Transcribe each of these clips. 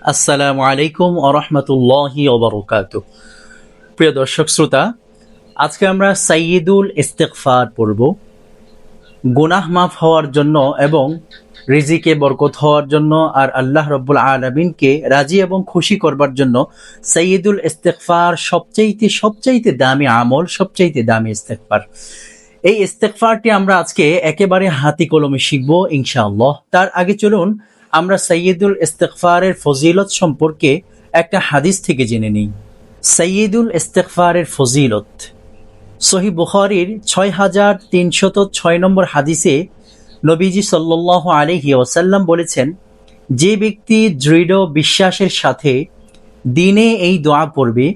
আসসালামু আলাইকুম ওয়া রাহমাতুল্লাহি ওয়া বারাকাতুহু। প্রিয় দর্শক শ্রোতা, আজকে আমরা সাইয়্যিদুল ইস্তিগফার পড়ব। গুনাহ মাফ হওয়ার জন্য এবং রিজিকে বরকত হওয়ার জন্য আর আল্লাহ রাব্বুল আলামিনকে রাজি এবং খুশি করবার জন্য সাইয়্যিদুল ইস্তিগফার সবচাইতে দামি আমল, সবচাইতে দামি ইস্তিগফার। এই ইস্তিগফারটি আমরা আজকে একেবারে হাতে কলমে শিখব ইনশাআল্লাহ। তার আগে চলুন আমরা সাইয়্যিদুল ইস্তিগফারের ফজিলত সম্পর্কে একটা হাদিস থেকে জেনে নিই। সাইয়্যিদুল ইস্তিগফারের ফজিলত সহিহ বুখারীর ৬৩০৬ নম্বর হাদিসে নবীজি সাল্লাল্লাহু আলাইহি ওয়াসাল্লাম বলেছেন, যে ব্যক্তি দৃঢ় বিশ্বাসের সাথে দিনে এই দোয়া পড়বে,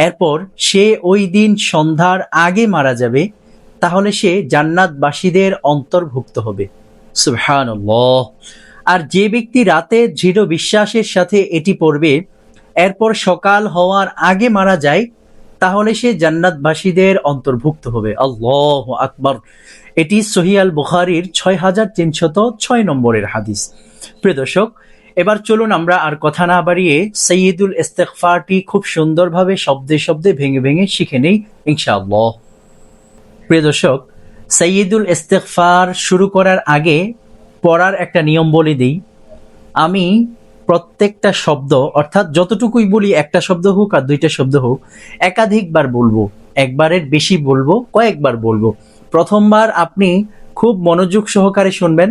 এরপর সে ওই দিন সন্ধ্যার আগে মারা যাবে, তাহলে সে জান্নাতবাসীদের অন্তর্ভুক্ত হবে। সুবহানাল্লাহ। আর যে ব্যক্তি রাতে দৃঢ় বিশ্বাসের সাথে এটি পড়বে, এরপর সকাল হওয়ার আগে মারা যায়, তাহলে সে জান্নাতবাসীদের অন্তর্ভুক্ত হবে। আল্লাহু আকবার। এটি সহিহ আল বুখারীর ৬৩০৬ নম্বরের হাদিস। প্রিয় দর্শক, এবার চলুন আমরা আর কথা না বাড়িয়ে সাইয়্যিদুল ইস্তিগফারটি খুব সুন্দরভাবে শব্দে শব্দে ভেঙে ভেঙে শিখে নেই ইনশাআল্লাহ। প্রিয় দর্শক, সাইয়্যিদুল ইস্তিগফার শুরু করার আগে পড়ার একটা নিয়ম বলে দিই। আমি প্রত্যেকটা শব্দ, অর্থাৎ যতটুকুই বলি, একটা শব্দ হোক আর দুইটা শব্দ হোক, একাধিকবার বলবো, একবারের বেশি বলবো, কয়েকবার বলবো। প্রথমবার আপনি খুব মনোযোগ সহকারে শুনবেন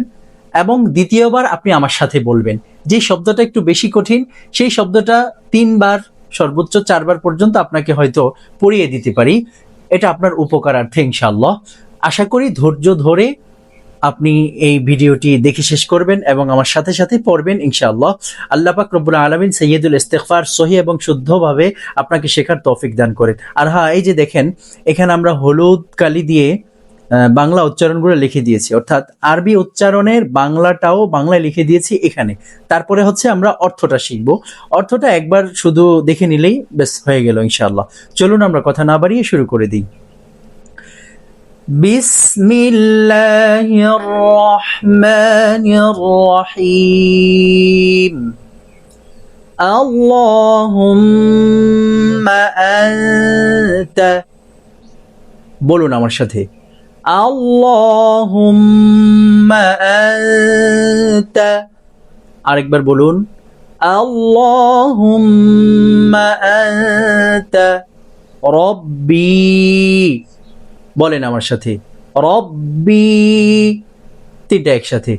এবং দ্বিতীয়বার আপনি আমার সাথে বলবেন। যে শব্দটা একটু বেশি কঠিন, সেই শব্দটা 3বার সর্বোচ্চ 4বার পর্যন্ত আপনাকে হয়তো পড়িয়ে দিতে পারি। এটা আপনার উপকারার্থে ইনশাআল্লাহ। আশা করি ধৈর্য ধরে আপনি এই ভিডিওটি দেখে শেষ করবেন এবং আমার সাথে সাথে পড়বেন ইনশাআল্লাহ। আল্লাহ পাক রব্বুল আলামিন সাইয়্যিদুল ইস্তিগফার সহিহ এবং শুদ্ধভাবে আপনাকে শেখার তৌফিক দান করেন। আর হ্যাঁ, এই যে দেখেন, এখানে আমরা হলুদ কালি দিয়ে বাংলা উচ্চারণগুলো লিখে দিয়েছি, অর্থাৎ আরবি উচ্চারণের বাংলাটাও বাংলায় লিখে দিয়েছি এখানে। তারপরে হচ্ছে আমরা অর্থটা শিখব। অর্থটা একবার শুধু দেখে নিলেই বেশ হয়ে গেল ইনশাআল্লাহ। চলুন আমরা কথা না বাড়িয়ে শুরু করে দিই। বিসমিল্লাহির রহমানির রহিম। আল্লাহুম্মা আনতা, বলুন আমার সাথে, আল্লাহুম্মা আনতা। আরেকবার বলুন, আল্লাহুম্মা আনতা রব্বি। বলেন আমার সাথে, রব্বি। তিনটা একসাথে,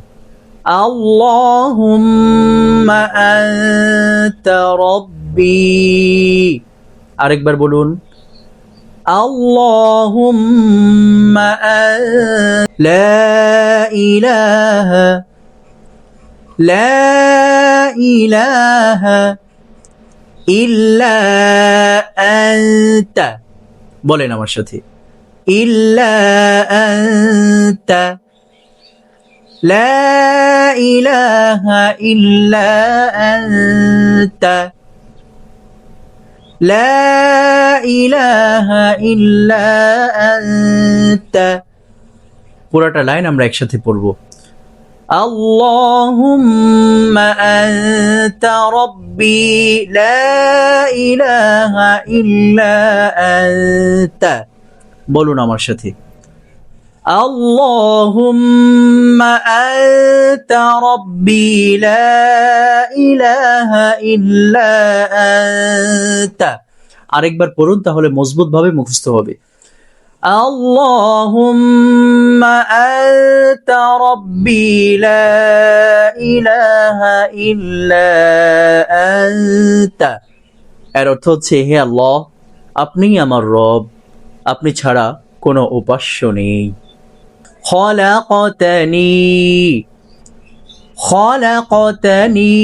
আল্লাহুম্মা আনতা রব্বি। আরেকবার বলুন, আল্লাহুম্মা লা ইলাহা ইল্লা আনতা। বলেন আমার সাথে, ইল্লা আনতা, লা ইলাহা ইল্লা আনতা, লা ইলাহা ইল্লা আনতা। পুরোটা লাইন আমরা একসাথে পড়ব। আল্লাহুম্মা আনতা রব্বি লা ইলাহা ইল্লা আনতা। বলুন আমার সাথে, আল্লাহুম্মা আনতা রব্বি লা ইলাহা ইল্লা আনতা। আরেকবার পড়ুন, তাহলে মজবুতভাবে মুখস্থ হবে। আল্লাহুম্মা আনতা রব্বি লা ইলাহা ইল্লা আনতা। এর অর্থ হচ্ছে, হে আল্লাহ, আপনিই আমার রব, আপনি ছাড়া কোনো উপাস্য নেই। খলাকতানি, খলাকতানি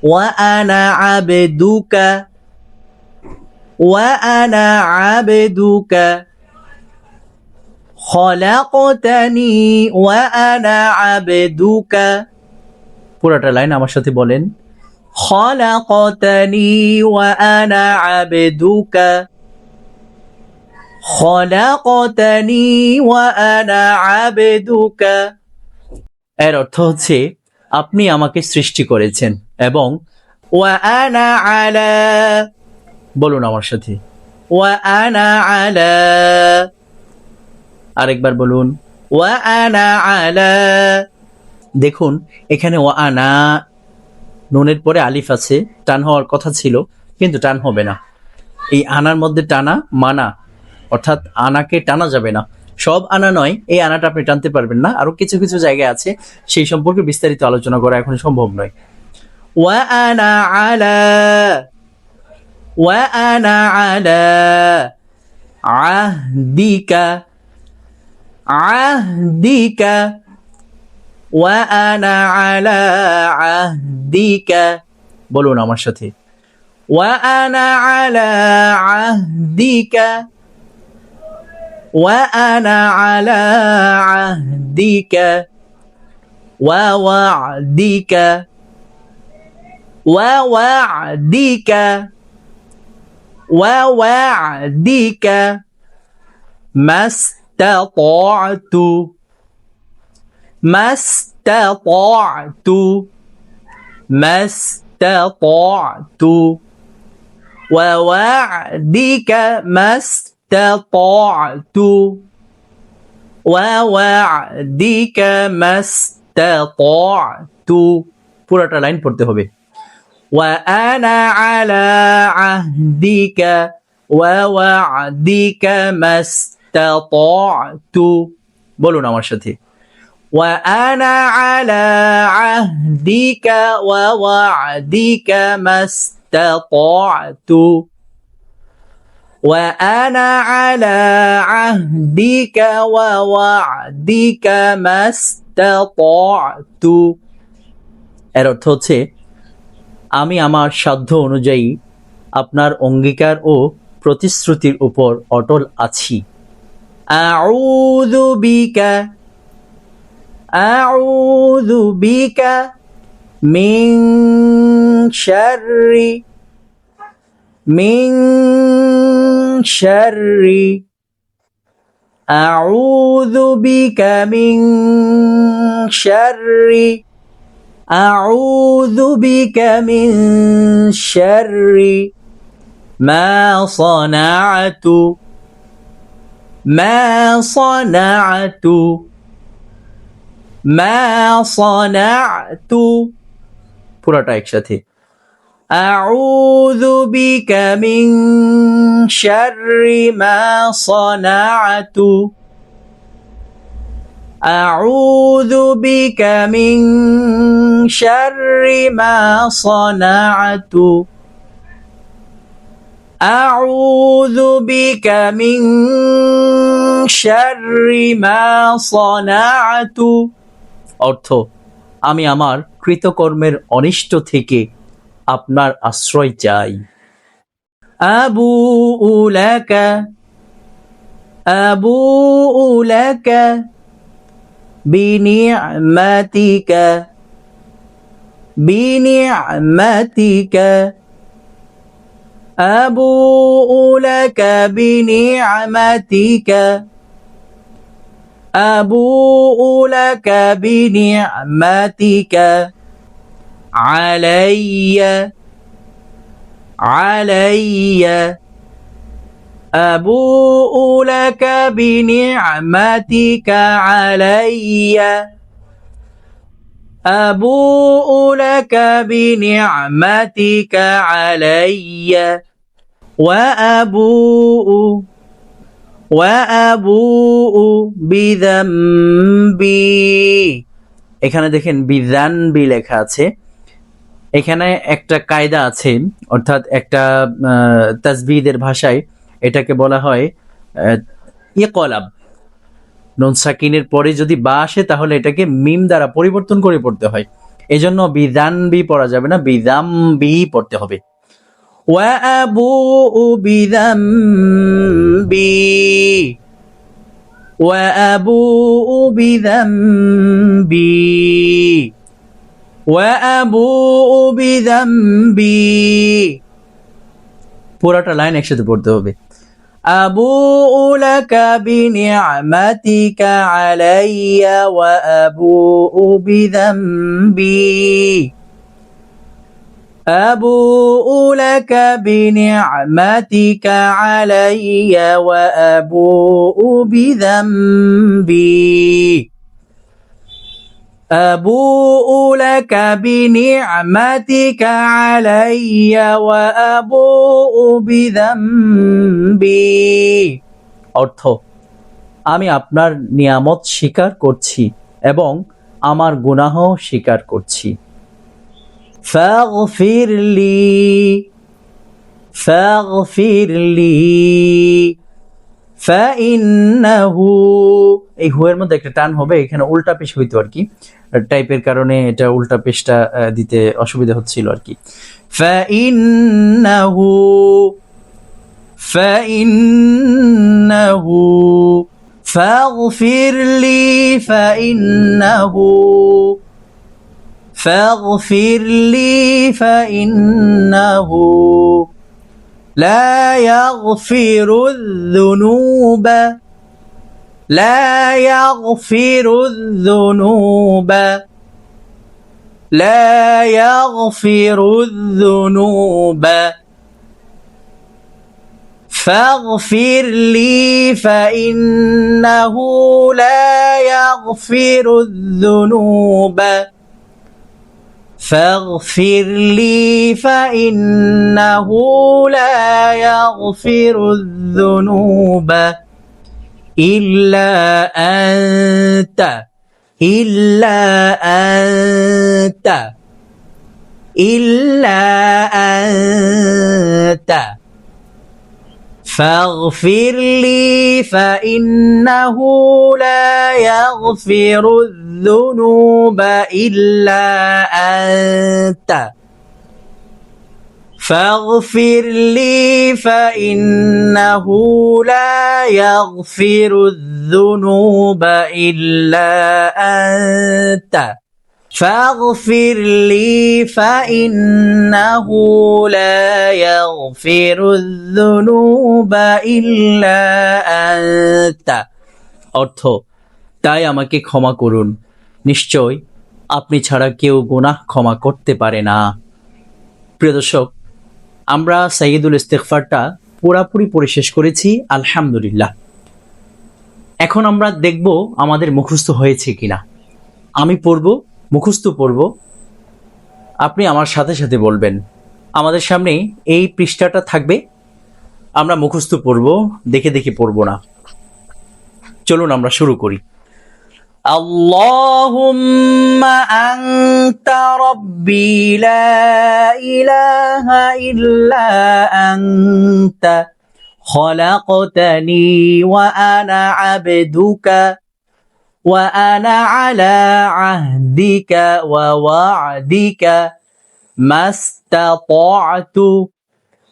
ওয়া আনা আবদুকা, ওয়া আনা আবদুকা। খলাকতানি ওয়া আনা আবদুকা। পুরোটা লাইন আমার সাথে বলেন, খলাকতানি ওয়া আনা আবদুকা, খলাকতানি ওয়া আনা আবদুকা। এর অর্থ হচ্ছে, আপনি আমাকে সৃষ্টি করেছেন এবং ওয়া আনা আলা, বলুন আমার সাথে, ওয়া আনা আলা, আরেকবার বলুন, ওয়া আনা আলা। দেখুন এখানে ওয়া আনা, নুনের পরে আলিফ আছে, টান হওয়ার কথা ছিল কিন্তু টান হবে না। এই আনার মধ্যে টানা মানা, অর্থাৎ আনাকে টানা যাবে না, সব আনা নয়, এই আনাটা আপনি টানতে পারবেন না, আরো কিছু কিছু জায়গায় আছে, সেই সম্পর্কে বিস্তারিত আলোচনা করা এখন সম্ভব নয়। ওয়া আনা আলা, ওয়া আনা আলা আহদিকা, আহদিকা, ওয়া আনা আলা আহদিকা, বলুন আমার সাথে, ওয়া আনা আলা আহদিকা, ওয়া আনা আলা আহদিকা, ওয়া ওয়া'দিকা, ওয়া ওয়া'দিকা, ওয়া ওয়া'দিকা, মাস্তাতা'তু, মাস্তাতা'তু, মাস্তাতা'তু, ওয়া ওয়া'দিকা মাস্তাতা'তু, ওয়া ওয়া'দিকা মাস্তাতা'তু। পুরোটা লাইন পড়তে হবে। ওয়া আনা আলা আহদিকা ওয়া ওয়া'দিকা মাস্তাতা'তু, বলুন আমার সাথে, ওয়া আনা আলা আহদিকা ওয়া ওয়া'দিকা মাস্তাতা'তু, ওয়া আনা আলা আহদিকা ওয়া ওয়া'দিকা মাস্তাতা'তু। এর অর্থ হচ্ছে আমি আমার সাধ্য অনুযায়ী আপনার অঙ্গীকার ও প্রতিশ্রুতির উপর অটল আছি। আউযু বিকা, আউযু বিকা মিন শাররি, মিন শাররি, আউযু বিকা মিন শাররি, আউযু বিকা মিন শাররি মা সানা'তু, মা সানা'তু, মা সানা'তু, পুরোটা একসাথে। আউযু বিকা মিন শাররি মা সানা'তু, আউযু বিকা মিন শাররি মা সানা'তু, আউযু বিকা মিন শাররি মা সানা'তু। অর্থ আমি আমার কৃতকর্মের অনিষ্ট থেকে আপনার আশ্রয় চাই। আবুউ লাকা, আবুউ লাকা বিনি'মাতিকা, বিনি'মাতিকা, আবুউ লাকা বিনি'মাতিকা, আবুউ লাকা বিনি'মাতিকা আলাইয়া, আলাইয়া, আবুউ লাকা বিনি'মাতিকা আলাইয়া, আবুউ লাকা বিনি'মাতিকা আলাইয়া, ওয়া আবুউ, ওয়া আবুউ বিযামবি। এখানে দেখেন বিযানবি লেখা আছে, এখানে একটা কায়দা আছে, অর্থাৎ একটা তাজবিদের ভাষায় এটাকে বলা হয় ইকলাব। নুন সাকিনের পরে যদি বা আসে তাহলে এটাকে মিম দ্বারা পরিবর্তন করে পড়তে হয়, এজন্য বিযানবি পড়া যাবে না, বিযামবি পড়তে হবে। ওয়া আবুউ বিযামবি, ওয়া আবুউ বিযামবি, ওয়া আবুউ বিযামবি, পুরোটা লাইন একসাথে পড়তে হবে। أبوء لك بنعمتك علي وأبوء بذنبي أبوء لك بنعمتك علي وأبوء بذنبي أبوء لك بنعمتك علي وأبوء بذنبي অর্থ আমি আপনার নিয়ামত স্বীকার করছি এবং আমার গুনাহ স্বীকার করছি فاغفر لي فإنه এই হুয়ের মধ্যে একটা টান হবে, এখানে উল্টা পেশ হইতো আর কি, টাইপের কারণে এটা উল্টা পেশটা দিতে অসুবিধা হচ্ছিল আর কি। فإنه فاغفر لي فإنه لا يغفر الذنوب فاغفر لي فإنه لا يغفر الذنوب فاغفر لي فإنه لا يغفر الذنوب إلا أنت فاغفر لي فإنه لا يغفر الذنوب إلا أنت فاغفر لي فإنه لا يغفر الذنوب إلا أنت فاغفر لي فإنه لا يغفر الذنوب إلا أنت অর্থ তাই আমাকে ক্ষমা করুন, নিশ্চয় আপনি ছাড়া কেউ গুনাহ ক্ষমা করতে পারে না। প্রিয় দর্শক, আমরা সাইয়্যিদুল ইস্তিগফারটা পুরোপুরি পড়ে শেষ করেছি আলহামদুলিল্লাহ। এখন আমরা দেখব আমাদের মুখস্থ হয়েছে কিনা। আমি পড়ব, মুখস্থ পড়ব, আপনি আমার সাথে সাথে বলবেন। আমাদের সামনে এই পৃষ্ঠাটা থাকবে, আমরা মুখস্থ পড়ব, দেখে দেখে পড়ব না। চলুন আমরা শুরু করি। আল্লাহুম্মা আনতা রাব্বি লা ইলাহা ইল্লা আনতা খলাকতানি ওয়া আনা আবদুকা وأنا على عهدك ووعدك ما استطعت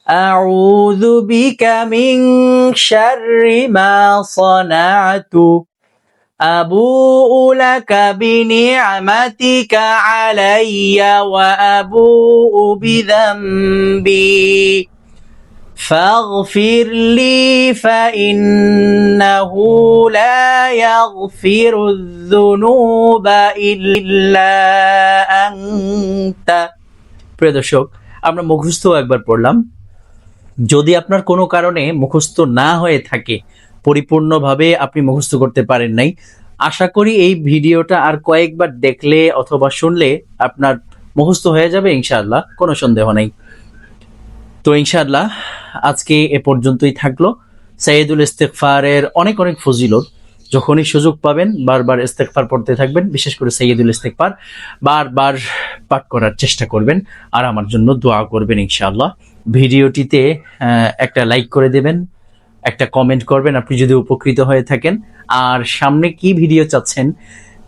أعوذ بك من شر ما صنعت أبوء لك بنعمتك علي وأبوء بذنبي فاغفر لي فإنه لا يغفر الذنوب إلا أنت। প্রিয় দর্শক, আমরা মুখস্থ একবার পড়লাম। যদি আপনার কোনো কারণে মুখস্থ না হয়ে থাকে, পরিপূর্ণভাবে আপনি মুখস্থ করতে পারেন নাই, আশা করি এই ভিডিওটা আর কয়েকবার দেখলে অথবা শুনলে আপনার মুখস্থ হয়ে যাবে ইনশাআল্লাহ, কোনো সন্দেহ নেই। তো ইনশাআল্লাহ আজকে এ পর্যন্তই থাকলো। সাইয়্যিদুল ইস্তিগফারের অনেক অনেক ফজিলত, যখনই সুযোগ পাবেন বারবার ইস্তিগফার পড়তে থাকবেন, বিশেষ করে সাইয়্যিদুল ইস্তিগফার বারবার পাঠ করার চেষ্টা করবেন আর আমার জন্য দোয়া করবেন ইনশাআল্লাহ। ভিডিওটিতে একটা লাইক করে দেবেন, একটা কমেন্ট করবেন আপনি যদি উপকৃত হয়ে থাকেন, আর সামনে কি ভিডিও চাচ্ছেন,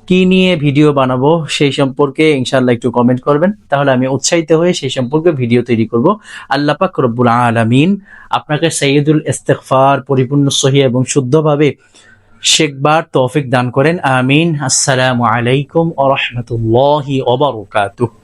কি নিয়ে ভিডিও বানাবো সেই সম্পর্কে ইনশাআল্লাহ একটু কমেন্ট করবেন, তাহলে আমি উৎসাহিত হয়ে সেই সম্পর্কে ভিডিও তৈরি করব। আল্লাহ পাক রব্বুল আলামিন আপনাকে সাইয়্যিদুল ইস্তিগফার পরিপূর্ণ সহি এবং শুদ্ধভাবে শেখবার তৌফিক দান করেন, আমিন। আসসালামু আলাইকুম ওয়া রাহমাতুল্লাহি ওয়া বারাকাতুহু।